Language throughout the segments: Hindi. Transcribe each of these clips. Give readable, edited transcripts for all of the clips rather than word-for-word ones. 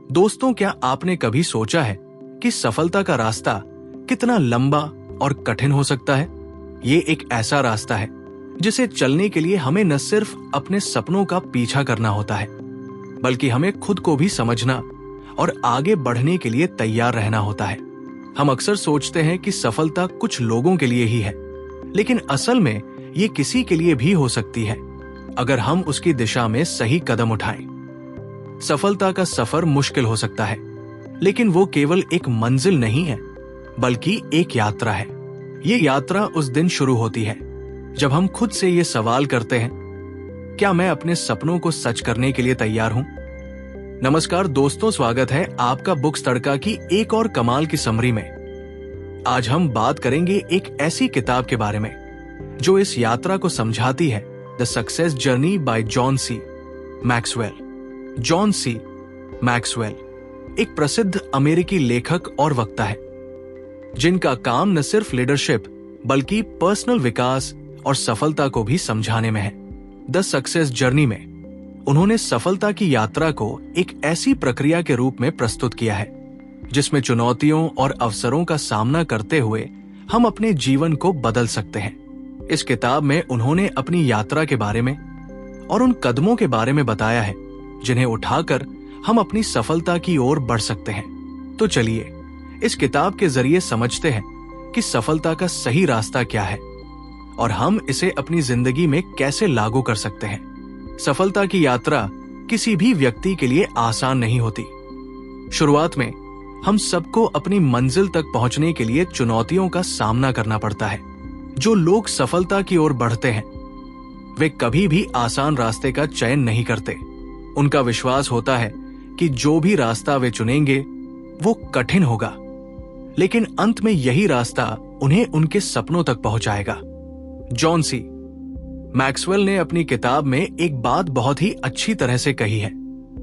दोस्तों, क्या आपने कभी सोचा है कि सफलता का रास्ता कितना लंबा और कठिन हो सकता है? ये एक ऐसा रास्ता है जिसे चलने के लिए हमें न सिर्फ अपने सपनों का पीछा करना होता है, बल्कि हमें खुद को भी समझना और आगे बढ़ने के लिए तैयार रहना होता है। हम अक्सर सोचते हैं कि सफलता कुछ लोगों के लिए ही है, लेकिन असल में ये किसी के लिए भी हो सकती है, अगर हम उसकी दिशा में सही कदम उठाएं। सफलता का सफर मुश्किल हो सकता है, लेकिन वो केवल एक मंजिल नहीं है, बल्कि एक यात्रा है। ये यात्रा उस दिन शुरू होती है जब हम खुद से ये सवाल करते हैं, क्या मैं अपने सपनों को सच करने के लिए तैयार हूं? नमस्कार दोस्तों, स्वागत है आपका बुक्स तड़का की एक और कमाल की समरी में। आज हम बात करेंगे एक ऐसी किताब के बारे में जो इस यात्रा को समझाती है, the success journey by John C Maxwell. John C Maxwell एक प्रसिद्ध अमेरिकी लेखक और वक्ता है, जिनका काम न सिर्फ लीडरशिप बल्कि पर्सनल विकास और सफलता को भी समझाने में है। द सक्सेस जर्नी में उन्होंने सफलता की यात्रा को एक ऐसी प्रक्रिया के रूप में प्रस्तुत किया है जिसमें चुनौतियों और अवसरों का सामना करते हुए हम अपने जीवन को बदल सकते हैं। इस किताब में उन्होंने अपनी यात्रा के बारे में और उन कदमों के बारे में बताया है जिन्हें उठाकर हम अपनी सफलता की ओर बढ़ सकते हैं। तो चलिए इस किताब के जरिए समझते हैं कि सफलता का सही रास्ता क्या है और हम इसे अपनी जिंदगी में कैसे लागू कर सकते हैं। सफलता की यात्रा किसी भी व्यक्ति के लिए आसान नहीं होती। शुरुआत में हम सबको अपनी मंजिल तक पहुंचने के लिए चुनौतियों का सामना करना पड़ता है। जो लोग सफलता की ओर बढ़ते हैं वे कभी भी आसान रास्ते का चयन नहीं करते। उनका विश्वास होता है कि जो भी रास्ता वे चुनेंगे वो कठिन होगा, लेकिन अंत में यही रास्ता उन्हें उनके सपनों तक पहुंचाएगा। जॉन सी मैक्सवेल ने अपनी किताब में एक बात बहुत ही अच्छी तरह से कही है,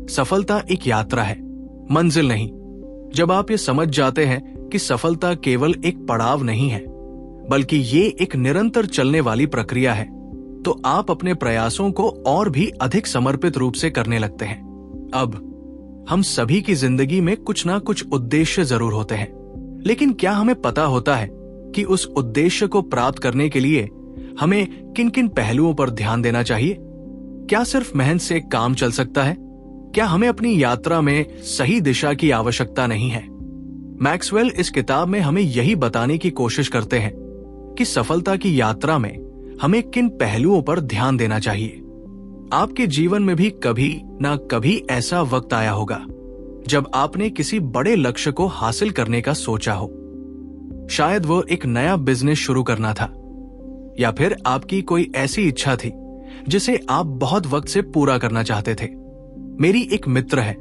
सफलता एक यात्रा है, मंजिल नहीं। जब आप ये समझ जाते हैं कि सफलता केवल एक पड़ाव नहीं है, बल्कि ये एक निरंतर चलने वाली प्रक्रिया है, तो आप अपने प्रयासों को और भी अधिक समर्पित रूप से करने लगते हैं। अब हम सभी की जिंदगी में कुछ ना कुछ उद्देश्य जरूर होते हैं, लेकिन क्या हमें पता होता है कि उस उद्देश्य को प्राप्त करने के लिए हमें किन किन पहलुओं पर ध्यान देना चाहिए? क्या सिर्फ मेहनत से काम चल सकता है? क्या हमें अपनी यात्रा में सही दिशा की आवश्यकता नहीं है? मैक्सवेल इस किताब में हमें यही बताने की कोशिश करते हैं कि सफलता की यात्रा में हमें किन पहलुओं पर ध्यान देना चाहिए। आपके जीवन में भी कभी ना कभी ऐसा वक्त आया होगा जब आपने किसी बड़े लक्ष्य को हासिल करने का सोचा हो। शायद वो एक नया बिजनेस शुरू करना था, या फिर आपकी कोई ऐसी इच्छा थी जिसे आप बहुत वक्त से पूरा करना चाहते थे। मेरी एक मित्र है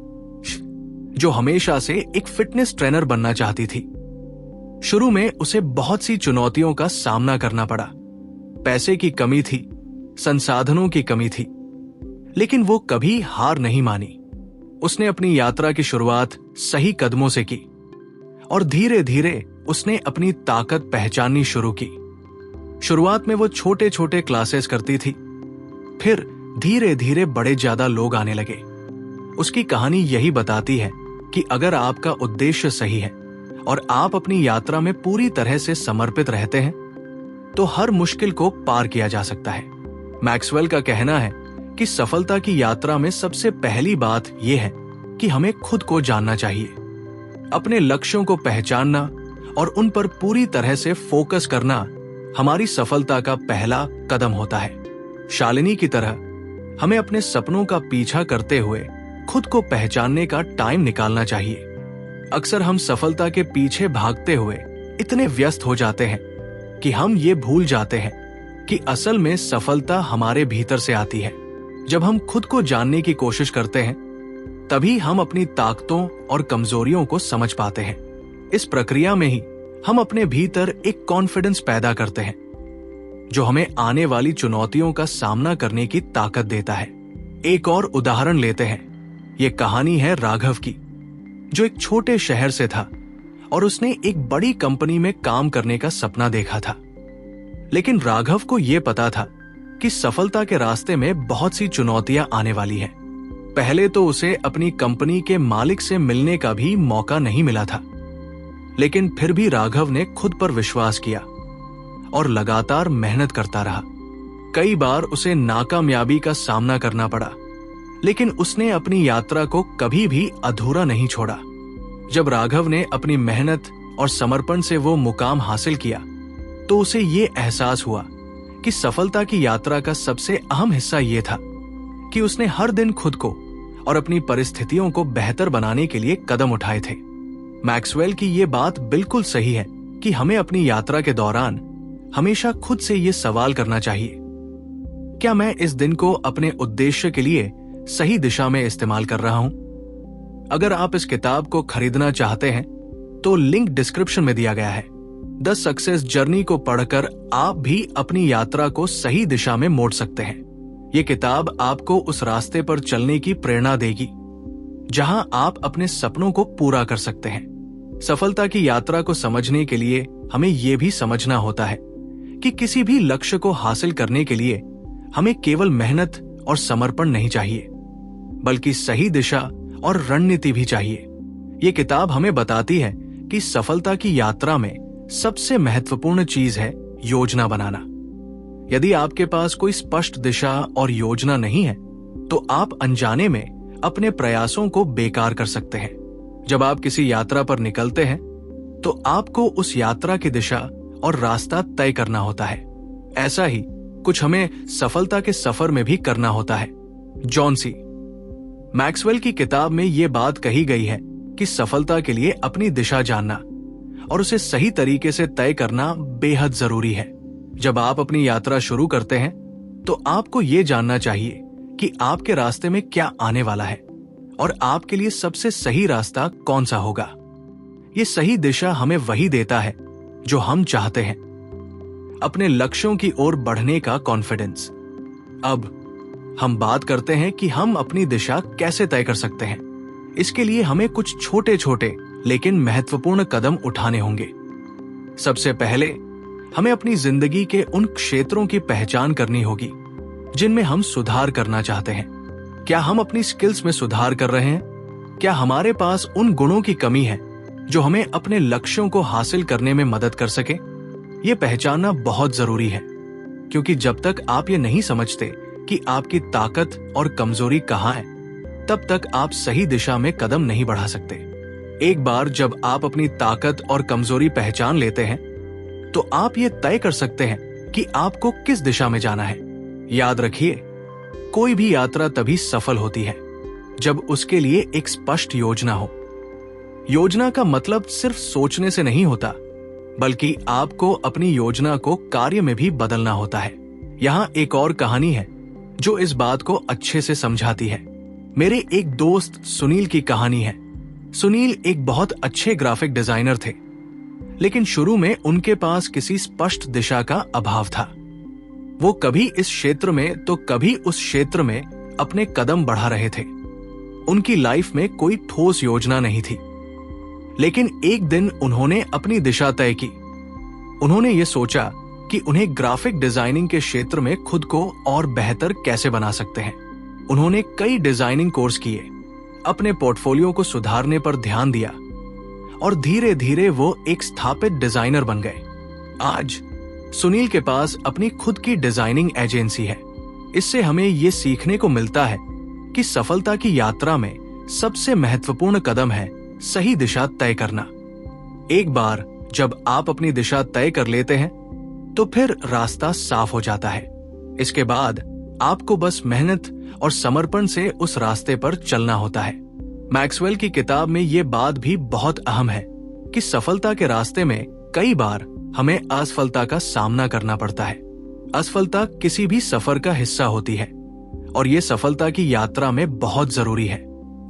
जो हमेशा से एक फिटनेस ट्रेनर बनना चाहती थी। शुरू में उसे बहुत सी चुनौतियों का सामना करना पड़ा। पैसे की कमी थी, संसाधनों की कमी थी, लेकिन वो कभी हार नहीं मानी। उसने अपनी यात्रा की शुरुआत सही कदमों से की और धीरे धीरे उसने अपनी ताकत पहचाननी शुरू की। शुरुआत में वो छोटे छोटे क्लासेस करती थी, फिर धीरे धीरे बड़े ज्यादा लोग आने लगे। उसकी कहानी यही बताती है कि अगर आपका उद्देश्य सही है और आप अपनी यात्रा में पूरी तरह से समर्पित रहते हैं तो हर मुश्किल को पार किया जा सकता है। मैक्सवेल का कहना है कि सफलता की यात्रा में सबसे पहली बात यह है कि हमें खुद को जानना चाहिए। अपने लक्ष्यों को पहचानना और उन पर पूरी तरह से फोकस करना हमारी सफलता का पहला कदम होता है। शालिनी की तरह हमें अपने सपनों का पीछा करते हुए खुद को पहचानने का टाइम निकालना चाहिए। अक्सर हम सफलता के पीछे भागते हुए इतने व्यस्त हो जाते हैं कि हम ये भूल जाते हैं कि असल में सफलता हमारे भीतर से आती है। जब हम खुद को जानने की कोशिश करते हैं तभी हम अपनी ताकतों और कमजोरियों को समझ पाते हैं। इस प्रक्रिया में ही हम अपने भीतर एक कॉन्फिडेंस पैदा करते हैं जो हमें आने वाली चुनौतियों का सामना करने की ताकत देता है। एक और उदाहरण लेते हैं। ये कहानी है राघव की, जो एक छोटे शहर से था और उसने एक बड़ी कंपनी में काम करने का सपना देखा था। लेकिन राघव को यह पता था कि सफलता के रास्ते में बहुत सी चुनौतियां आने वाली हैं। पहले तो उसे अपनी कंपनी के मालिक से मिलने का भी मौका नहीं मिला था, लेकिन फिर भी राघव ने खुद पर विश्वास किया और लगातार मेहनत करता रहा। कई बार उसे नाकामयाबी का सामना करना पड़ा, लेकिन उसने अपनी यात्रा को कभी भी अधूरा नहीं छोड़ा। जब राघव ने अपनी मेहनत और समर्पण से वो मुकाम हासिल किया, तो उसे ये एहसास हुआ कि सफलता की यात्रा का सबसे अहम हिस्सा ये था कि उसने हर दिन खुद को और अपनी परिस्थितियों को बेहतर बनाने के लिए कदम उठाए थे। मैक्सवेल की ये बात बिल्कुल सही है कि हमें अपनी यात्रा के दौरान हमेशा खुद से ये सवाल करना चाहिए, क्या मैं इस दिन को अपने उद्देश्य के लिए सही दिशा में इस्तेमाल कर रहा हूं? अगर आप इस किताब को खरीदना चाहते हैं तो लिंक डिस्क्रिप्शन में दिया गया है। द सक्सेस जर्नी को पढ़कर आप भी अपनी यात्रा को सही दिशा में मोड़ सकते हैं। ये किताब आपको उस रास्ते पर चलने की प्रेरणा देगी जहां आप अपने सपनों को पूरा कर सकते हैं। सफलता की यात्रा को समझने के लिए हमें यह भी समझना होता है कि किसी भी लक्ष्य को हासिल करने के लिए हमें केवल मेहनत और समर्पण नहीं चाहिए, बल्कि सही दिशा और रणनीति भी चाहिए। ये किताब हमें बताती है कि सफलता की यात्रा में सबसे महत्वपूर्ण चीज है योजना बनाना। यदि आपके पास कोई स्पष्ट दिशा और योजना नहीं है, तो आप अनजाने में अपने प्रयासों को बेकार कर सकते हैं। जब आप किसी यात्रा पर निकलते हैं, तो आपको उस यात्रा की दिशा और रास्ता तय करना होता है। ऐसा ही कुछ हमें सफलता के सफर में भी करना होता है। जॉन सी मैक्सवेल की किताब में यह बात कही गई है कि सफलता के लिए अपनी दिशा जानना और उसे सही तरीके से तय करना बेहद जरूरी है। जब आप अपनी यात्रा शुरू करते हैं, तो आपको यह जानना चाहिए कि आपके रास्ते में क्या आने वाला है और आपके लिए सबसे सही रास्ता कौन सा होगा। ये सही दिशा हमें वही देता है जो हम चाहते हैं, अपने लक्ष्यों की ओर बढ़ने का कॉन्फिडेंस। अब हम बात करते हैं कि हम अपनी दिशा कैसे तय कर सकते हैं। इसके लिए हमें कुछ छोटे छोटे लेकिन महत्वपूर्ण कदम उठाने होंगे। सबसे पहले हमें अपनी जिंदगी के उन क्षेत्रों की पहचान करनी होगी जिनमें हम सुधार करना चाहते हैं। क्या हम अपनी स्किल्स में सुधार कर रहे हैं? क्या हमारे पास उन गुणों की कमी है जो हमें अपने लक्ष्यों को हासिल करने में मदद कर सके? ये पहचानना बहुत जरूरी है, क्योंकि जब तक आप ये नहीं समझते कि आपकी ताकत और कमजोरी कहाँ है, तब तक आप सही दिशा में कदम नहीं बढ़ा सकते। एक बार जब आप अपनी ताकत और कमजोरी पहचान लेते हैं, तो आप ये तय कर सकते हैं कि आपको किस दिशा में जाना है। याद रखिए, कोई भी यात्रा तभी सफल होती है जब उसके लिए एक स्पष्ट योजना हो। योजना का मतलब सिर्फ सोचने से नहीं होता, बल्कि आपको अपनी योजना को कार्य में भी बदलना होता है। यहाँ एक और कहानी है जो इस बात को अच्छे से समझाती है। मेरे एक दोस्त सुनील की कहानी है। सुनील एक बहुत अच्छे ग्राफिक डिजाइनर थे, लेकिन शुरू में उनके पास किसी स्पष्ट दिशा का अभाव था। वो कभी इस क्षेत्र में तो कभी उस क्षेत्र में अपने कदम बढ़ा रहे थे। उनकी लाइफ में कोई ठोस योजना नहीं थी। लेकिन एक दिन उन्होंने अपनी दिशा तय की। उन्होंने ये सोचा कि उन्हें ग्राफिक डिजाइनिंग के क्षेत्र में खुद को और बेहतर कैसे बना सकते हैं। उन्होंने कई डिजाइनिंग कोर्स किए, अपने पोर्टफोलियो को सुधारने पर ध्यान दिया और धीरे धीरे वो एक स्थापित डिजाइनर बन गए। आज सुनील के पास अपनी खुद की डिजाइनिंग एजेंसी है। इससे हमें ये सीखने को मिलता है कि सफलता की यात्रा में सबसे महत्वपूर्ण कदम है सही दिशा तय करना। एक बार जब आप अपनी दिशा तय कर लेते हैं, तो फिर रास्ता साफ हो जाता है। इसके बाद आपको बस मेहनत और समर्पण से उस रास्ते पर चलना होता है। मैक्सवेल की किताब में ये बात भी बहुत अहम है कि सफलता के रास्ते में कई बार हमें असफलता का सामना करना पड़ता है। असफलता किसी भी सफर का हिस्सा होती है और ये सफलता की यात्रा में बहुत जरूरी है।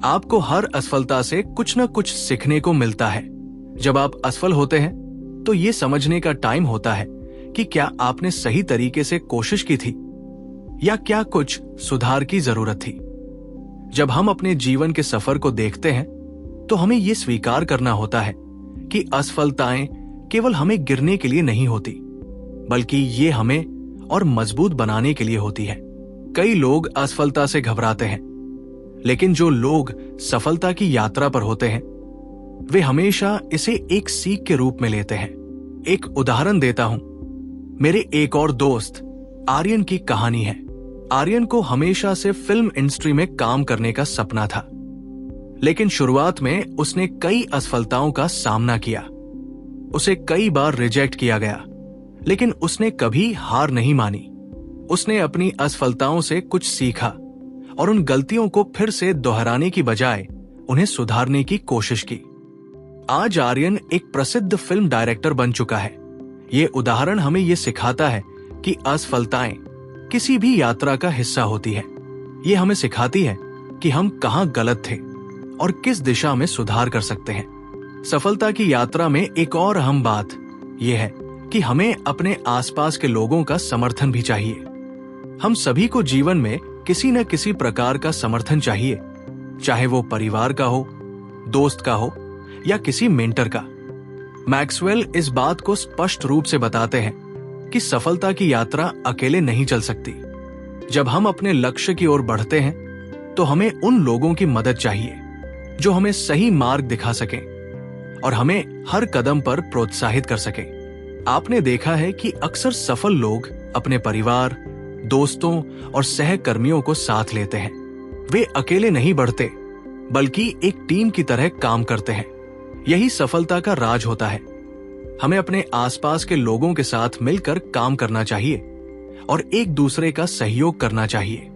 आपको हर असफलता से कुछ न कुछ सीखने को मिलता है। जब आप असफल होते हैं, तो ये समझने का टाइम होता है कि क्या आपने सही तरीके से कोशिश की थी या क्या कुछ सुधार की जरूरत थी। जब हम अपने जीवन के सफर को देखते हैं, तो हमें यह स्वीकार करना होता है कि असफलताएं केवल हमें गिरने के लिए नहीं होती, बल्कि ये हमें और मजबूत बनाने के लिए होती है। कई लोग असफलता से घबराते हैं, लेकिन जो लोग सफलता की यात्रा पर होते हैं वे हमेशा इसे एक सीख के रूप में लेते हैं। एक उदाहरण देता हूं। मेरे एक और दोस्त आर्यन की कहानी है। आर्यन को हमेशा से फिल्म इंडस्ट्री में काम करने का सपना था, लेकिन शुरुआत में उसने कई असफलताओं का सामना किया। उसे कई बार रिजेक्ट किया गया, लेकिन उसने कभी हार नहीं मानी। उसने अपनी असफलताओं से कुछ सीखा और उन गलतियों को फिर से दोहराने की बजाय उन्हें सुधारने की कोशिश की। आज आर्यन एक प्रसिद्ध फिल्म डायरेक्टर बन चुका है। ये उदाहरण हमें ये सिखाता है कि असफलताएं किसी भी यात्रा का हिस्सा होती है। ये हमें सिखाती है कि हम कहां गलत थे और किस दिशा में सुधार कर सकते हैं। सफलता की यात्रा में एक और अहम बात यह है कि हमें अपने आसपास के लोगों का समर्थन भी चाहिए। हम सभी को जीवन में किसी न किसी प्रकार का समर्थन चाहिए, चाहे वो परिवार का हो, दोस्त का हो या किसी मेंटर का। मैक्सवेल इस बात को स्पष्ट रूप से बताते हैं कि सफलता की यात्रा अकेले नहीं चल सकती। जब हम अपने लक्ष्य की ओर बढ़ते हैं तो हमें उन लोगों की मदद चाहिए जो हमें सही मार्ग दिखा सकें और हमें हर कदम पर प्रोत्साहित कर सकें। आपने देखा है कि अक्सर सफल लोग अपने परिवार, दोस्तों और सहकर्मियों को साथ लेते हैं। वे अकेले नहीं बढ़ते, बल्कि एक टीम की तरह काम करते हैं। यही सफलता का राज होता है। हमें अपने आसपास के लोगों के साथ मिलकर काम करना चाहिए और एक दूसरे का सहयोग करना चाहिए।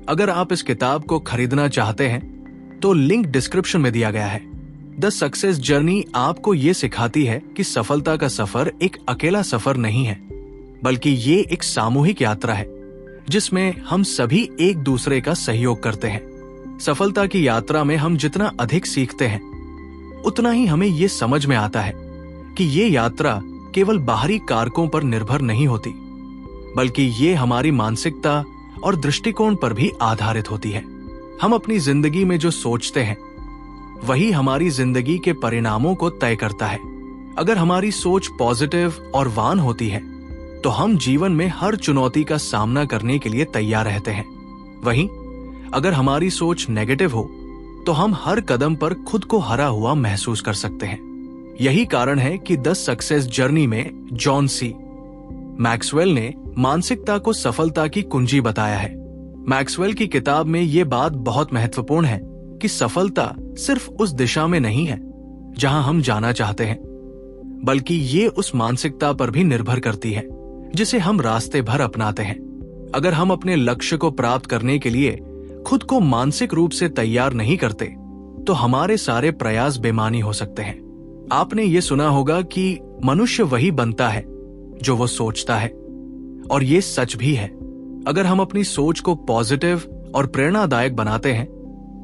अगर आप इस किताब को खरीदना चाहते हैं तो लिंक डिस्क्रिप्शन में दिया गया है। द सक्सेस जर्नी आपको ये सिखाती है कि सफलता का सफर एक अकेला सफर नहीं है, बल्कि ये एक सामूहिक यात्रा है जिसमें हम सभी एक दूसरे का सहयोग करते हैं। सफलता की यात्रा में हम जितना अधिक सीखते हैं उतना ही हमें ये समझ में आता है कि ये यात्रा केवल बाहरी कारकों पर निर्भर नहीं होती, बल्कि ये हमारी मानसिकता और दृष्टिकोण पर भी आधारित होती है। हम अपनी जिंदगी में जो सोचते हैं वही हमारी जिंदगी के परिणामों को तय करता है। अगर हमारी सोच पॉजिटिव और वान होती है तो हम जीवन में हर चुनौती का सामना करने के लिए तैयार रहते हैं। वहीं अगर हमारी सोच नेगेटिव हो तो हम हर कदम पर खुद को हरा हुआ महसूस कर सकते हैं। यही कारण है कि द सक्सेस जर्नी में जॉन सी मैक्सवेल ने मानसिकता को सफलता की कुंजी बताया है। मैक्सवेल की किताब में ये बात बहुत महत्वपूर्ण है कि सफलता सिर्फ उस दिशा में नहीं है जहां हम जाना चाहते हैं, बल्कि ये उस मानसिकता पर भी निर्भर करती है जिसे हम रास्ते भर अपनाते हैं। अगर हम अपने लक्ष्य को प्राप्त करने के लिए खुद को मानसिक रूप से तैयार नहीं करते तो हमारे सारे प्रयास बेमानी हो सकते हैं। आपने ये सुना होगा कि मनुष्य वही बनता है जो वो सोचता है, और ये सच भी है। अगर हम अपनी सोच को पॉजिटिव और प्रेरणादायक बनाते हैं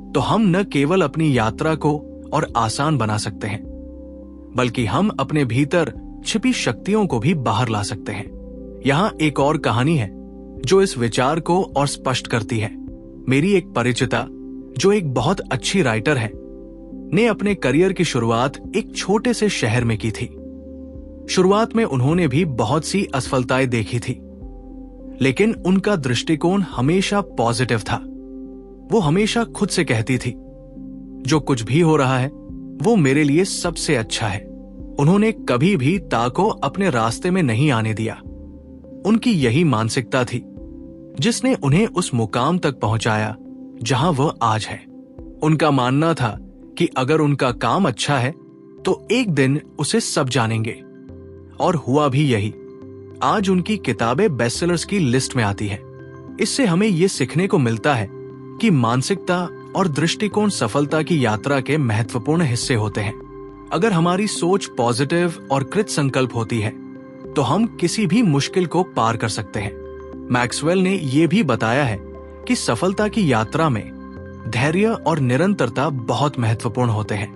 तो हम न केवल अपनी यात्रा को और आसान बना सकते हैं, बल्कि हम अपने भीतर छिपी शक्तियों को भी बाहर ला सकते हैं। यहाँ एक और कहानी है जो इस विचार को और स्पष्ट करती है। मेरी एक परिचिता जो एक बहुत अच्छी राइटर है ने अपने करियर की शुरुआत एक छोटे से शहर में की थी। शुरुआत में उन्होंने भी बहुत सी असफलताएं देखी थी, लेकिन उनका दृष्टिकोण हमेशा पॉजिटिव था। वो हमेशा खुद से कहती थी, जो कुछ भी हो रहा है वो मेरे लिए सबसे अच्छा है। उन्होंने कभी भी ताको अपने रास्ते में नहीं आने दिया। उनकी यही मानसिकता थी जिसने उन्हें उस मुकाम तक पहुंचाया जहां वह आज है। उनका मानना था कि अगर उनका काम अच्छा है तो एक दिन उसे सब जानेंगे, और हुआ भी यही। आज उनकी किताबें बेस्टसेलर्स की लिस्ट में आती है। इससे हमें यह सीखने को मिलता है कि मानसिकता और दृष्टिकोण सफलता की यात्रा के महत्वपूर्ण हिस्से होते हैं। अगर हमारी सोच पॉजिटिव और कृत संकल्प होती है तो हम किसी भी मुश्किल को पार कर सकते हैं। मैक्सवेल ने यह भी बताया है कि सफलता की यात्रा में धैर्य और निरंतरता बहुत महत्वपूर्ण होते हैं।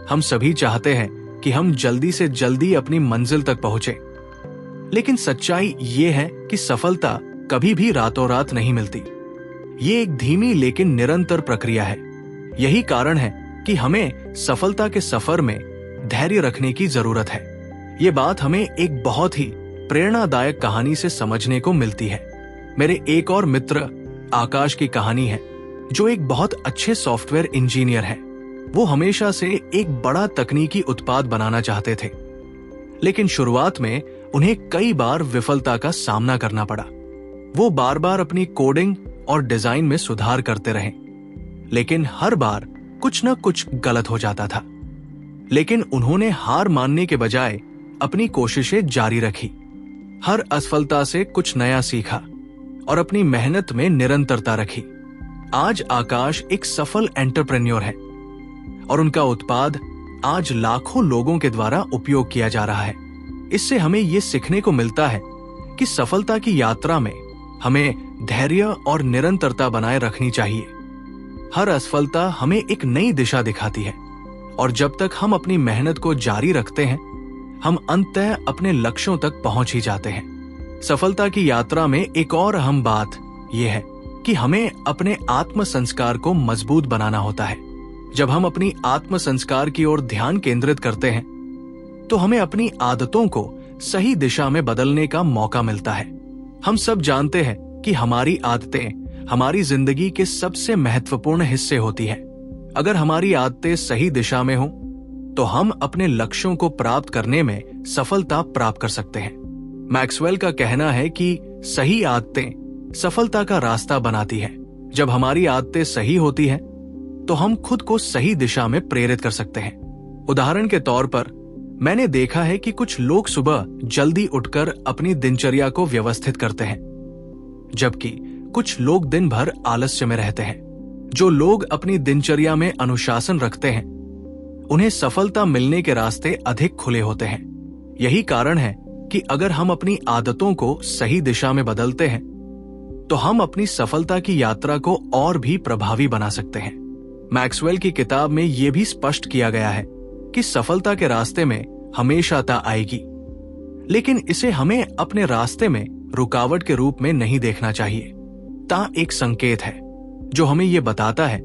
हम सभी चाहते हैं कि हम जल्दी से जल्दी अपनी मंजिल तक पहुंचे, लेकिन सच्चाई ये है कि सफलता कभी भी रातों रात नहीं मिलती। ये एक धीमी लेकिन निरंतर प्रक्रिया है। यही कारण है कि हमें सफलता के सफर में धैर्य रखने की जरूरत है। ये बात हमें एक बहुत ही प्रेरणादायक कहानी से समझने को मिलती है। मेरे एक और मित्र आकाश की कहानी है। जो एक बहुत अच्छे सॉफ्टवेयर इंजीनियर हैं। वो हमेशा से एक बड़ा तकनीकी उत्पाद बनाना चाहते थे, लेकिन शुरुआत में उन्हें कई बार विफलता का सामना करना पड़ा। वो बार बार अपनी कोडिंग और डिजाइन में सुधार करते रहे, लेकिन हर बार कुछ न कुछ गलत हो जाता था। लेकिन उन्होंने हार मानने के बजाय अपनी कोशिशें जारी रखी, हर असफलता से कुछ नया सीखा और अपनी मेहनत में निरंतरता रखी। आज आकाश एक सफल एंटरप्रेन्योर है और उनका उत्पाद आज लाखों लोगों के द्वारा उपयोग किया जा रहा है। इससे हमें यह सीखने को मिलता है कि सफलता की यात्रा में हमें धैर्य और निरंतरता बनाए रखनी चाहिए। हर असफलता हमें एक नई दिशा दिखाती है और जब तक हम अपनी मेहनत को जारी रखते हैं, हम अंततः अपने लक्ष्यों तक पहुंच ही जाते हैं। सफलता की यात्रा में एक और अहम बात यह है कि हमें अपने आत्म संस्कार को मजबूत बनाना होता है। जब हम अपनी आत्म संस्कार की ओर ध्यान केंद्रित करते हैं, तो हमें अपनी आदतों को सही दिशा में बदलने का मौका मिलता है। हम सब जानते हैं कि हमारी आदतें हमारी जिंदगी के सबसे महत्वपूर्ण हिस्से होती हैं। अगर हमारी आदतें सही दिशा में हों, तो हम अपने लक्ष्यों को प्राप्त करने में सफलता प्राप्त कर सकते हैं। मैक्सवेल का कहना है कि सही आदतें सफलता का रास्ता बनाती है। जब हमारी आदतें सही होती हैं, तो हम खुद को सही दिशा में प्रेरित कर सकते हैं। उदाहरण के तौर पर मैंने देखा है कि कुछ लोग सुबह जल्दी उठकर अपनी दिनचर्या को व्यवस्थित करते हैं, जबकि कुछ लोग दिन भर आलस्य में रहते हैं। जो लोग अपनी दिनचर्या में अनुशासन रखते हैं, उन्हें सफलता मिलने के रास्ते अधिक खुले होते हैं। यही कारण है कि अगर हम अपनी आदतों को सही दिशा में बदलते हैं, तो हम अपनी सफलता की यात्रा को और भी प्रभावी बना सकते हैं। मैक्सवेल की किताब में यह भी स्पष्ट किया गया है कि सफलता के रास्ते में हमेशा ता आएगी, लेकिन इसे हमें अपने रास्ते में रुकावट के रूप में नहीं देखना चाहिए। ता एक संकेत है जो हमें यह बताता है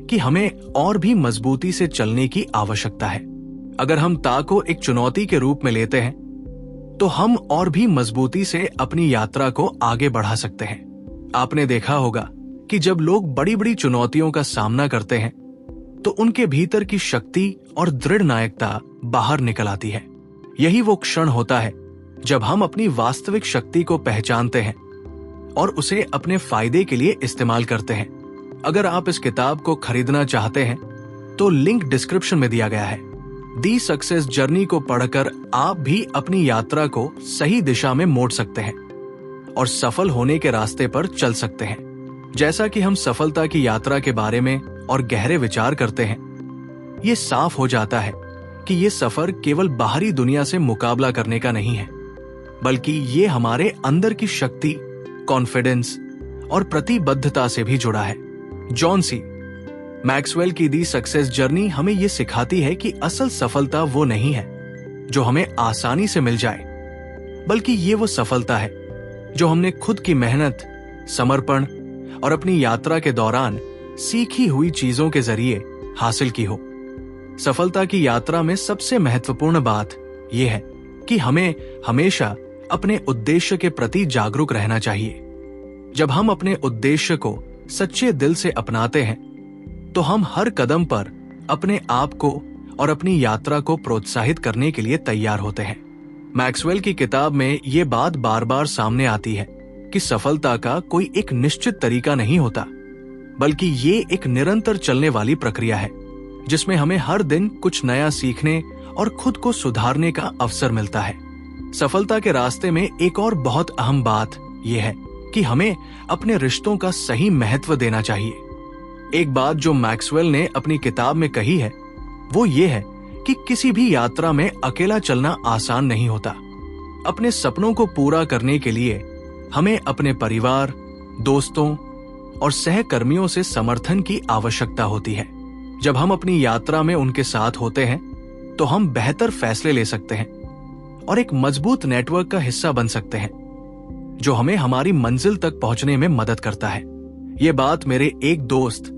कि हमें और भी मजबूती से चलने की आवश्यकता है। अगर हम ता को एक चुनौती के रूप में लेते हैं, तो हम और भी मजबूती से अपनी यात्रा को आगे बढ़ा सकते हैं। आपने देखा होगा कि जब लोग बड़ी बड़ी चुनौतियों का सामना करते हैं, तो उनके भीतर की शक्ति और दृढ़ नायकता बाहर निकल आती है। यही वो क्षण होता है जब हम अपनी वास्तविक शक्ति को पहचानते हैं और उसे अपने फायदे के लिए इस्तेमाल करते हैं। अगर आप इस किताब को खरीदना चाहते हैं, तो लिंक डिस्क्रिप्शन में दिया गया है। दी सक्सेस जर्नी को पढ़कर आप भी अपनी यात्रा को सही दिशा में मोड़ सकते हैं और सफल होने के रास्ते पर चल सकते हैं। जैसा कि हम सफलता की यात्रा के बारे में और गहरे विचार करते हैं, ये साफ हो जाता है कि ये सफर केवल बाहरी दुनिया से मुकाबला करने का नहीं है, बल्कि ये हमारे अंदर की शक्ति, कॉन्फिडेंस और प्रतिबद्धता से भी जुड़ा है। जॉन सी मैक्सवेल की दी सक्सेस जर्नी हमें यह सिखाती है कि असल सफलता वो नहीं है जो हमें आसानी से मिल जाए, बल्कि ये वो सफलता है जो हमने खुद की मेहनत, समर्पण और अपनी यात्रा के दौरान सीखी हुई चीजों के जरिए हासिल की हो। सफलता की यात्रा में सबसे महत्वपूर्ण बात यह है कि हमें हमेशा अपने उद्देश्य के प्रति जागरूक रहना चाहिए। जब हम अपने उद्देश्य को सच्चे दिल से अपनाते हैं, तो हम हर कदम पर अपने आप को और अपनी यात्रा को प्रोत्साहित करने के लिए तैयार होते हैं। मैक्सवेल की किताब में ये बात बार बार सामने आती है कि सफलता का कोई एक निश्चित तरीका नहीं होता, बल्कि ये एक निरंतर चलने वाली प्रक्रिया है, जिसमें हमें हर दिन कुछ नया सीखने और खुद को सुधारने का अवसर मिलता है। सफलता के रास्ते में एक और बहुत अहम बात यह है कि हमें अपने रिश्तों का सही महत्व देना चाहिए। एक बात जो मैक्सवेल ने अपनी किताब में कही है, वो ये है कि किसी भी यात्रा में अकेला चलना आसान नहीं होता। अपने सपनों को पूरा करने के लिए हमें अपने परिवार, दोस्तों और सहकर्मियों से समर्थन की आवश्यकता होती है। जब हम अपनी यात्रा में उनके साथ होते हैं, तो हम बेहतर फैसले ले सकते हैं और एक मजबूत नेटवर्क का हिस्सा बन सकते हैं, जो हमें हमारी मंजिल तक पहुंचने में मदद करता है। ये बात मेरे एक दोस्त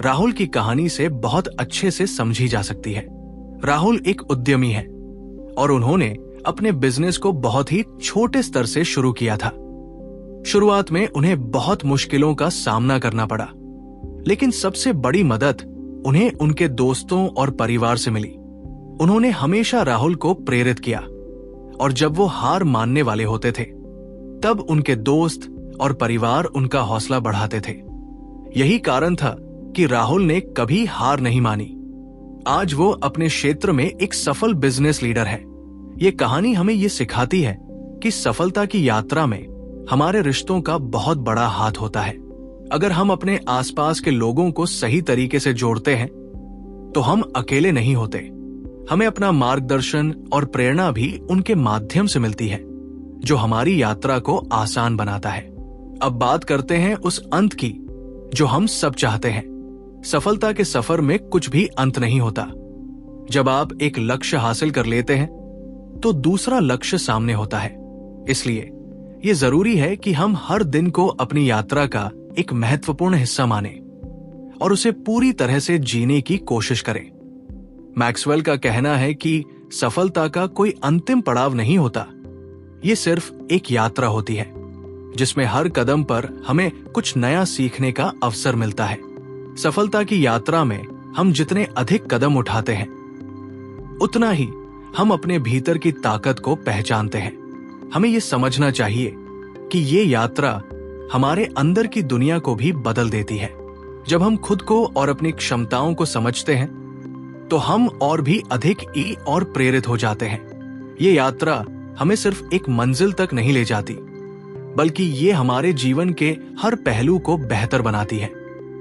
राहुल की कहानी से बहुत अच्छे से समझी जा सकती है। राहुल एक उद्यमी है और उन्होंने अपने बिजनेस को बहुत ही छोटे स्तर से शुरू किया था। शुरुआत में उन्हें बहुत मुश्किलों का सामना करना पड़ा, लेकिन सबसे बड़ी मदद उन्हें उनके दोस्तों और परिवार से मिली। उन्होंने हमेशा राहुल को प्रेरित किया, और जब वो हार मानने वाले होते थे तब उनके दोस्त और परिवार उनका हौसला बढ़ाते थे। यही कारण था कि राहुल ने कभी हार नहीं मानी। आज वो अपने क्षेत्र में एक सफल बिजनेस लीडर है। ये कहानी हमें ये सिखाती है कि सफलता की यात्रा में हमारे रिश्तों का बहुत बड़ा हाथ होता है। अगर हम अपने आसपास के लोगों को सही तरीके से जोड़ते हैं तो हम अकेले नहीं होते। हमें अपना मार्गदर्शन और प्रेरणा भी उनके माध्यम से मिलती है, जो हमारी यात्रा को आसान बनाता है। अब बात करते हैं उस अंत की जो हम सब चाहते हैं। सफलता के सफर में कुछ भी अंत नहीं होता। जब आप एक लक्ष्य हासिल कर लेते हैं तो दूसरा लक्ष्य सामने होता है। इसलिए ये जरूरी है कि हम हर दिन को अपनी यात्रा का एक महत्वपूर्ण हिस्सा माने और उसे पूरी तरह से जीने की कोशिश करें। मैक्सवेल का कहना है कि सफलता का कोई अंतिम पड़ाव नहीं होता, ये सिर्फ एक यात्रा होती है जिसमें हर कदम पर हमें कुछ नया सीखने का अवसर मिलता है। सफलता की यात्रा में हम जितने अधिक कदम उठाते हैं उतना ही हम अपने भीतर की ताकत को पहचानते हैं। हमें यह समझना चाहिए कि ये यात्रा हमारे अंदर की दुनिया को भी बदल देती है। जब हम खुद को और अपनी क्षमताओं को समझते हैं तो हम और भी अधिक और प्रेरित हो जाते हैं। ये यात्रा हमें सिर्फ एक मंजिल तक नहीं ले जाती, बल्कि ये हमारे जीवन के हर पहलू को बेहतर बनाती है।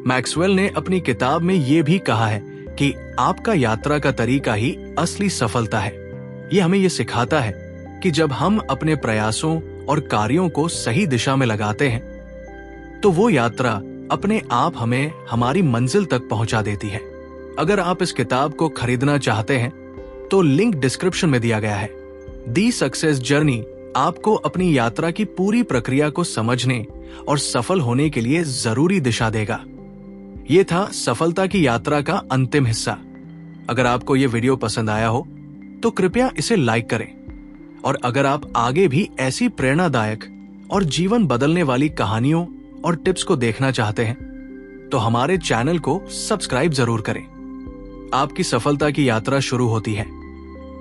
मैक्सवेल ने अपनी किताब में ये भी कहा है कि आपका यात्रा का तरीका ही असली सफलता है। ये हमें ये सिखाता है कि जब हम अपने प्रयासों और कार्यों को सही दिशा में लगाते हैं तो वो यात्रा अपने आप हमें हमारी मंजिल तक पहुंचा देती है। अगर आप इस किताब को खरीदना चाहते हैं तो लिंक डिस्क्रिप्शन में दिया गया है। दी सक्सेस जर्नी आपको अपनी यात्रा की पूरी प्रक्रिया को समझने और सफल होने के लिए जरूरी दिशा देगा। ये था सफलता की यात्रा का अंतिम हिस्सा। अगर आपको ये वीडियो पसंद आया हो तो कृपया इसे लाइक करें, और अगर आप आगे भी ऐसी प्रेरणादायक और जीवन बदलने वाली कहानियों और टिप्स को देखना चाहते हैं तो हमारे चैनल को सब्सक्राइब जरूर करें। आपकी सफलता की यात्रा शुरू होती है।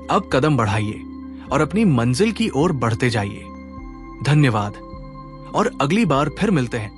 अब कदम बढ़ाइए और अपनी मंजिल की ओर बढ़ते जाइए। धन्यवाद, और अगली बार फिर मिलते हैं।